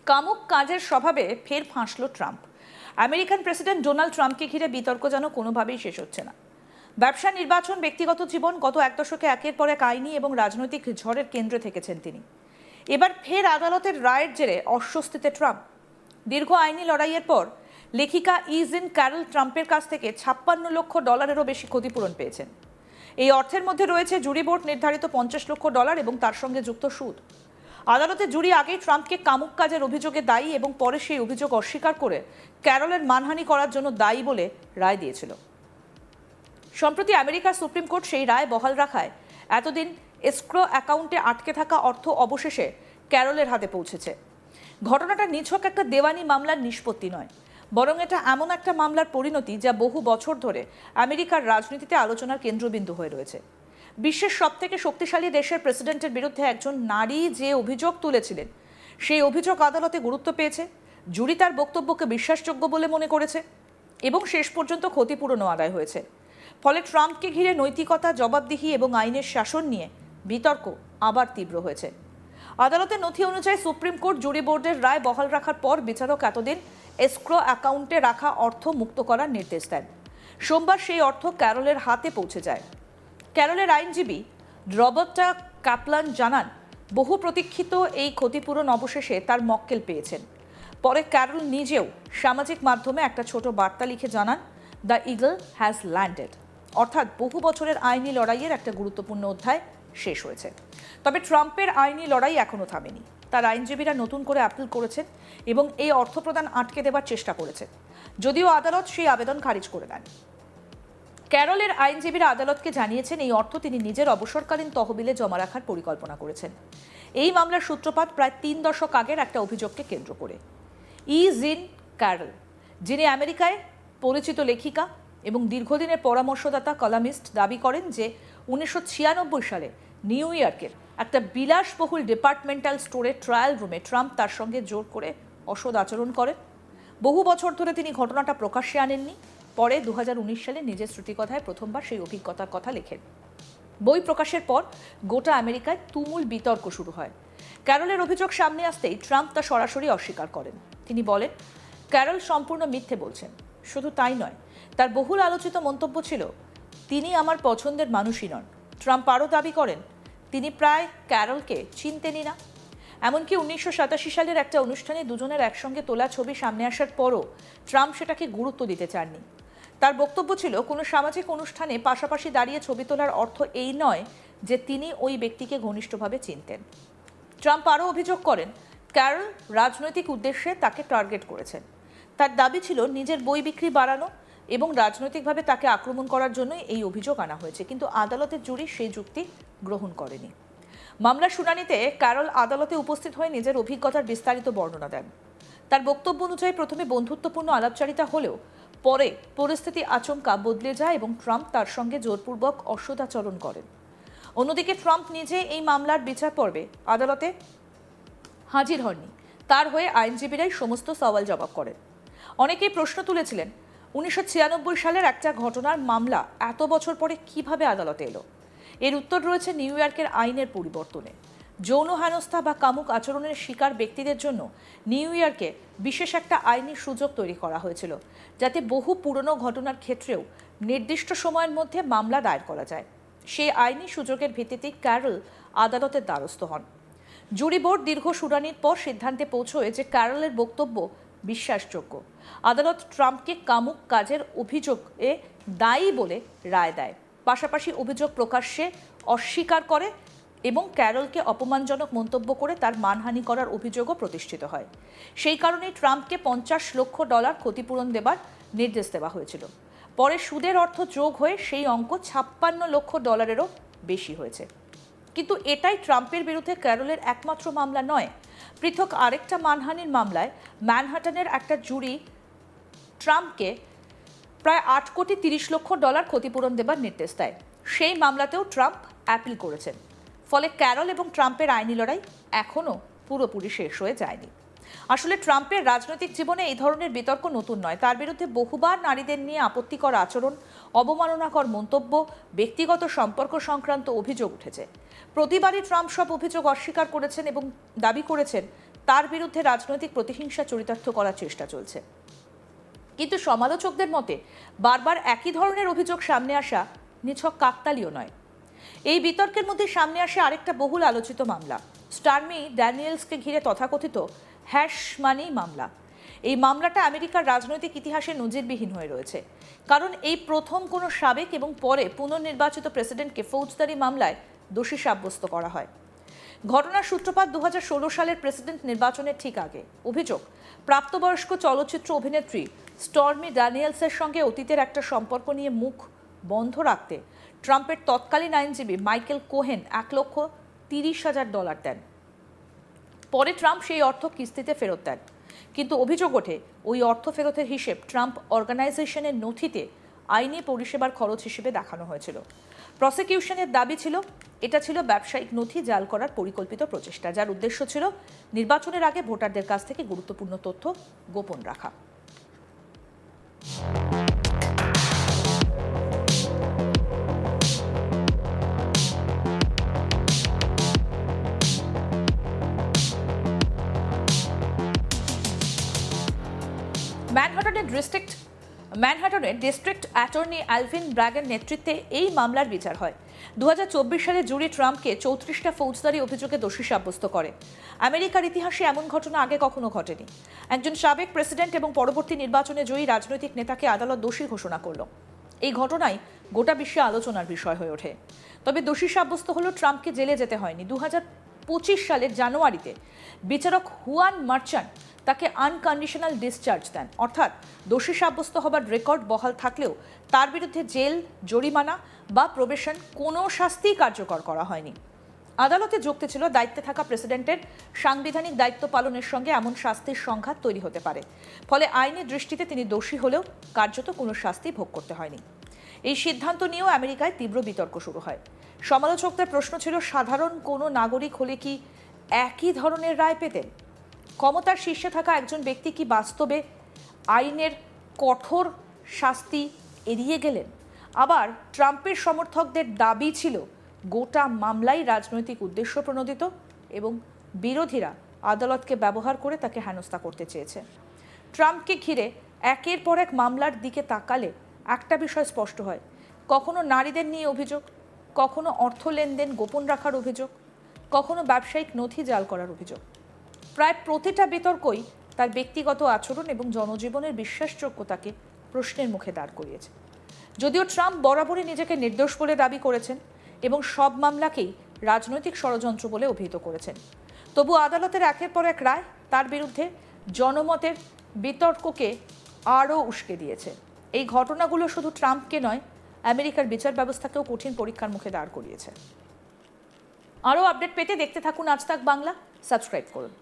কামুক কাজের স্বভাবে ফের ফাঁসল ট্রাম্প। আমেরিকান প্রেসিডেন্ট ডোনাল্ড ট্রাম্পকে ঘিরে বিতর্ক যেন কোনোভাবেই শেষ হচ্ছে না। ব্যবসা, নির্বাচন, ব্যক্তিগত জীবন, গত এক দশকে একের পর এক আইনি এবং রাজনৈতিক ঝড়ের কেন্দ্রে থেকেছেন তিনি। এবার ফের আদালতের রায়ের জেরে অস্বস্তিতে ট্রাম্প। দীর্ঘ আইনি লড়াইয়ের পর লেখিকা ইজিন ক্যারল ট্রাম্পের কাছ থেকে $56 লক্ষ বেশি ক্ষতিপূরণ পেয়েছেন। এই অর্থের মধ্যে রয়েছে জুরি বোর্ড নির্ধারিত $50 লক্ষ এবং তার সঙ্গে যুক্ত সুদ। আদালতে জুরি আগেই ট্রাম্পকে কামুক কাজের অভিযোগে দায়ী এবং পরে সেই অভিযোগ অস্বীকার করে ক্যারলের মানহানি করার জন্য দায়ী বলে রায় দিয়েছিল। সম্প্রতি আমেরিকার সুপ্রিম কোর্ট সেই রায় বহাল রাখায় এতদিন এসক্রো অ্যাকাউন্টে আটকে থাকা অর্থ অবশেষে ক্যারলের হাতে পৌঁছেছে। ঘটনাটা নিছক একটা দেওয়ানি মামলার নিষ্পত্তি নয়, বরং এটা এমন একটা মামলার পরিণতি যা বহু বছর ধরে আমেরিকার রাজনীতিতে আলোচনার কেন্দ্রবিন্দু হয়ে রয়েছে। বিশ্বের সবথেকে শক্তিশালী দেশের প্রেসিডেন্টের বিরুদ্ধে একজন নারী যে অভিযোগ তুলেছিলেন, সেই অভিযোগ আদালতে গুরুত্ব পেয়েছে। জুরি তার বক্তব্যকে বিশ্বাসযোগ্য বলে মনে করেছে এবং শেষ পর্যন্ত ক্ষতিপূরণও আদায় হয়েছে। ফলে ট্রাম্পকে ঘিরে নৈতিকতা, জবাবদিহি এবং আইনের শাসন নিয়ে বিতর্ক আবার তীব্র হয়েছে। আদালতের নথি অনুযায়ী সুপ্রিম কোর্ট জুরি বোর্ডের রায় বহাল রাখার পর বিচারক এতদিন এসক্রো অ্যাকাউন্টে রাখা অর্থ মুক্ত করার নির্দেশ দেন। সোমবার সেই অর্থ ক্যারলের হাতে পৌঁছে যায়। ক্যারলের আইনজীবী রবার্টা ক্যাপলান জানান, বহু প্রতীক্ষিত এই ক্ষতিপূরণ অবশেষে তার মক্কেল পেয়েছেন। পরে ক্যারল নিজেও সামাজিক মাধ্যমে একটা ছোট বার্তা লিখে জানান, দ্য ইগল হ্যাজ ল্যান্ডেড, অর্থাৎ বহু বছরের আইনি লড়াইয়ের একটা গুরুত্বপূর্ণ অধ্যায় শেষ হয়েছে। তবে ট্রাম্পের আইনি লড়াই এখনও থামেনি। তার আইনজীবীরা নতুন করে আপিল করেছেন এবং এই অর্থ প্রদান আটকে দেবার চেষ্টা করেছেন, যদিও আদালত সেই আবেদন খারিজ করে দেন। ক্যারলের আইনজীবীরা আদালতকে জানিয়েছেন এই অর্থ তিনি নিজের অবসরকালীন তহবিলে জমা রাখার পরিকল্পনা করেছেন। এই মামলার সূত্রপাত প্রায় 3 দশক আগের একটা অভিযোগকে কেন্দ্র করে। ইজিন ক্যারল, যিনি আমেরিকায় পরিচিত লেখিকা এবং দীর্ঘদিনের পরামর্শদাতা কলামিস্ট, দাবি করেন যে 1996 সালে নিউ ইয়র্কের একটা বিলাসবহুল ডিপার্টমেন্টাল স্টোরের ট্রায়াল রুমে ট্রাম্প তার সঙ্গে জোর করে অসৎ আচরণ করেন। বহু বছর ধরে তিনি ঘটনাটা প্রকাশ্যে আনেননি। পরে 2019 সালে নিজের শ্রুতিকথায় প্রথমবার সেই অভিজ্ঞতার কথা লেখেন। বই প্রকাশের পর গোটা আমেরিকায় তুমুল বিতর্ক শুরু হয়। ক্যারলের অভিযোগ সামনে আসতেই ট্রাম্প তা সরাসরি অস্বীকার করেন। তিনি বলেন, ক্যারল সম্পূর্ণ মিথ্যে বলছেন। শুধু তাই নয়, তার বহুল আলোচিত মন্তব্য ছিল, তিনি আমার পছন্দের মানুষই নন। ট্রাম্প আরও দাবি করেন, তিনি প্রায় ক্যারলকে চিনতেনই না। এমনকি 1987 সালের একটা অনুষ্ঠানে দুজনের একসঙ্গে তোলা ছবি সামনে আসার পরও ট্রাম্প সেটাকে গুরুত্ব দিতে চাননি। তার বক্তব্য ছিল, কোনো সামাজিক অনুষ্ঠানে পাশাপাশি দাঁড়িয়ে ছবি তোলার অর্থ এই নয় যে তিনি ওই ব্যক্তিকে ঘনিষ্ঠভাবে চিনতেন। ট্রাম্প আরও অভিযোগ করেন, ক্যারল রাজনৈতিক উদ্দেশ্যে তাকে টার্গেট করেছেন। তার দাবি ছিল নিজের বই বিক্রি বাড়ানো এবং রাজনৈতিকভাবে তাকে আক্রমণ করার জন্যই এই অভিযোগ আনা হয়েছে, কিন্তু আদালতের জুরি সেই যুক্তি গ্রহণ করেনি। মামলার শুনানিতে ক্যারল আদালতে উপস্থিত হয়ে নিজের অভিজ্ঞতার বিস্তারিত বর্ণনা দেন। তার বক্তব্য অনুযায়ী প্রথমে বন্ধুত্বপূর্ণ আলাপচারিতা হলেও পরে পরিস্থিতি আচমকা বদলে যায় এবং ট্রাম্প তার সঙ্গে জোরপূর্বক অসদাচরণ করেন। অন্যদিকে ট্রাম্প নিজে এই মামলার বিচার পর্বে আদালতে হাজির হননি। তার হয়ে আইনজীবীরাই সমস্ত সওয়াল জবাব করেন। অনেকেই প্রশ্ন তুলেছিলেন, 1996 সালের একটা ঘটনার মামলা এত বছর পরে কিভাবে আদালতে এলো। এর উত্তর রয়েছে নিউ ইয়র্কের আইনের পরিবর্তনে। যৌন হেনস্থা বা কামুক আচরণের শিকার ব্যক্তিদের জন্য নিউ ইয়র্কে বিশেষ একটা আইনি সুযোগ তৈরি করা হয়েছিল, যাতে বহু পুরনো ঘটনার ক্ষেত্রেও নির্দিষ্ট সময়ের মধ্যে মামলা দায়ের করা যায়। সেই আইনি সুযোগের ভিত্তিতে ক্যারল আদালতের দ্বারস্থ হন। জুরি বোর্ড দীর্ঘ শুনানির পর সিদ্ধান্তে পৌঁছয় যে ক্যারলের বক্তব্য বিশ্বাসযোগ্য। আদালত ট্রাম্পকে কামুক কাজের অভিযোগে দায়ী বলে রায় দেয়, পাশাপাশি অভিযোগ প্রকাশ্যে অস্বীকার করে এবং ক্যারলকে অপমানজনক মন্তব্য করে তার মানহানি করার অভিযোগও প্রতিষ্ঠিত হয়। সেই কারণে ট্রাম্পকে $50 লক্ষ ক্ষতিপূরণ দেবার নির্দেশ দেওয়া হয়েছিল। পরে সুদের অর্থ যোগ হয়ে সেই অঙ্ক $56 লক্ষ বেশি হয়েছে। কিন্তু এটাই ট্রাম্পের বিরুদ্ধে ক্যারলের একমাত্র মামলা নয়। পৃথক আরেকটা মানহানির মামলায় ম্যানহাটনের একটা জুরি ট্রাম্পকে প্রায় $8.30 লক্ষ ক্ষতিপূরণ দেবার নির্দেশ দেয়। সেই মামলাতেও ট্রাম্প অ্যাপিল করেছেন। ফলে ক্যারল এবং ট্রাম্পের আইনি লড়াই এখনও পুরোপুরি শেষ হয়ে যায়নি। আসলে ট্রাম্পের রাজনৈতিক জীবনে এই ধরনের বিতর্ক নতুন নয়। তার বিরুদ্ধে বহুবার নারীদের নিয়ে আপত্তিকর আচরণ, অবমাননাকর মন্তব্য, ব্যক্তিগত সম্পর্ক সংক্রান্ত অভিযোগ উঠেছে। প্রতিবারই ট্রাম্প সব অভিযোগ অস্বীকার করেছেন এবং দাবি করেছেন তার বিরুদ্ধে রাজনৈতিক প্রতিহিংসা চরিতার্থ করার চেষ্টা চলছে। কিন্তু সমালোচকদের মতে বারবার একই ধরনের অভিযোগ সামনে আসা নিছক কাকতালীয় নয়। এই বিতর্কের মধ্যে সামনে আসে আরেকটা বহুল আলোচিত মামলা, স্টর্মি ড্যানিয়েলসকে ঘিরে তথাকথিত হ্যাশ মানি মামলা। এই মামলাটা আমেরিকার রাজনৈতিক ইতিহাসে নজিরবিহীন হয়ে রয়েছে, কারণ এই প্রথম কোনো সাবেক এবং পরে পুনর্নির্বাচিত প্রেসিডেন্টকে ফৌজদারি মামলায় দোষী সাব্যস্ত করা হয়। ঘটনার সূত্রপাত 2016 সালের প্রেসিডেন্ট নির্বাচনের ঠিক আগে। অভিযোগ, প্রাপ্তবয়স্ক চলচ্চিত্র অভিনেত্রী স্টর্মি ড্যানিয়েলসের সঙ্গে অতীতের একটা সম্পর্ক নিয়ে মুখ বন্ধ রাখতে ট্রাম্পের তৎকালীন আইনজীবী মাইকেল কোহেন $1,30,000 দেন। পরে ট্রাম্প সেই অর্থ কিস্তিতে ফেরত দেন, কিন্তু অভিযোগ ওঠে ওই অর্থ ফেরতের হিসেব ট্রাম্প অর্গানাইজেশনের নথিতে আইনি পরিষেবার খরচ হিসেবে দেখানো হয়েছিল। প্রসিকিউশনের দাবি ছিল এটা ছিল ব্যবসায়িক নথি জাল করার পরিকল্পিত প্রচেষ্টা, যার উদ্দেশ্য ছিল নির্বাচনের আগে ভোটারদের কাছ থেকে গুরুত্বপূর্ণ তথ্য গোপন রাখা। ম্যানহাটনের ডিস্ট্রিক্ট অ্যাটর্নি অ্যালভিন ব্র্যাগের নেতৃত্বে এই মামলার বিচার হয়। 2024 সালে জুরি ট্রাম্পকে 34টা ফৌজদারি অভিযোগে দোষী সাব্যস্ত করে। আমেরিকার ইতিহাসে এমন ঘটনা আগে কখনো ঘটেনি। একজন সাবেক প্রেসিডেন্ট এবং পরবর্তী নির্বাচনে জয়ী রাজনৈতিক নেতাকে আদালত দোষী ঘোষণা করল। এই ঘটনাই গোটা বিশ্বে আলোচনার বিষয় হয়ে ওঠে। তবে দোষী সাব্যস্ত হলো ট্রাম্পকে জেলে যেতে হয়নি। 2025 সালের জানুয়ারিতে বিচারক হুয়ান মার্চান তাকে আনকন্ডিশনাল ডিসচার্জ দেন, অর্থাৎ দোষী সাব্যস্ত হবার রেকর্ড বহাল থাকলেও তার বিরুদ্ধে জেল, জরিমানা বা প্রবেশন কোনো শাস্তিই কার্যকর করা হয়নি। আদালতে যুক্তি ছিল দায়িত্বে থাকা প্রেসিডেন্টের সাংবিধানিক দায়িত্ব পালনের সঙ্গে এমন শাস্তির সংঘাত তৈরি হতে পারে, ফলে আইনি দৃষ্টিতে তিনি দোষী হলেও কার্যত কোনো শাস্তি ভোগ করতে হয়নি। এই সিদ্ধান্ত নিয়েও আমেরিকায় তীব্র বিতর্ক শুরু হয়। সমালোচকদের প্রশ্ন ছিল, সাধারণ কোনো নাগরিক হলে কি একই ধরনের রায় পেতেন? ক্ষমতার শীর্ষে থাকা একজন ব্যক্তি কি বাস্তবে আইনের কঠোর শাস্তি এড়িয়ে গেলেন? আবার ট্রাম্পের সমর্থকদের দাবি ছিল গোটা মামলাই রাজনৈতিক উদ্দেশ্য প্রণোদিত এবং বিরোধীরা আদালতকে ব্যবহার করে তাকে হেনস্থা করতে চেয়েছে। ট্রাম্পকে ঘিরে একের পর এক মামলার দিকে তাকালে একটা বিষয় স্পষ্ট হয়, কখনো নারীদের নিয়ে অভিযোগ, কখনো অর্থ লেনদেন গোপন রাখার অভিযোগ, কখনো ব্যবসায়িক নথি জাল করার অভিযোগ। প্রায় প্রতিটা বিতর্কই তার ব্যক্তিগত আচরণ এবং জনজীবনের বিশ্বাসযোগ্যতাকে প্রশ্নের মুখে দাঁড় করিয়েছে। যদিও ট্রাম্প বরাবরই নিজেকে নির্দোষ বলে দাবি করেছেন এবং সব মামলাকেই রাজনৈতিক ষড়যন্ত্র বলে অভিহিত করেছেন, তবু আদালতের একের পর এক রায় তার বিরুদ্ধে জনমতের বিতর্ককে আরও উস্কে দিয়েছে। এই ঘটনাগুলো শুধু ট্রাম্পকে নয়, আমেরিকার বিচার ব্যবস্থাকেও কঠিন পরীক্ষার মুখে দাঁড় করিয়েছে। আরও আপডেট পেতে দেখতে থাকুন আজ তাক বাংলা, সাবস্ক্রাইব করুন।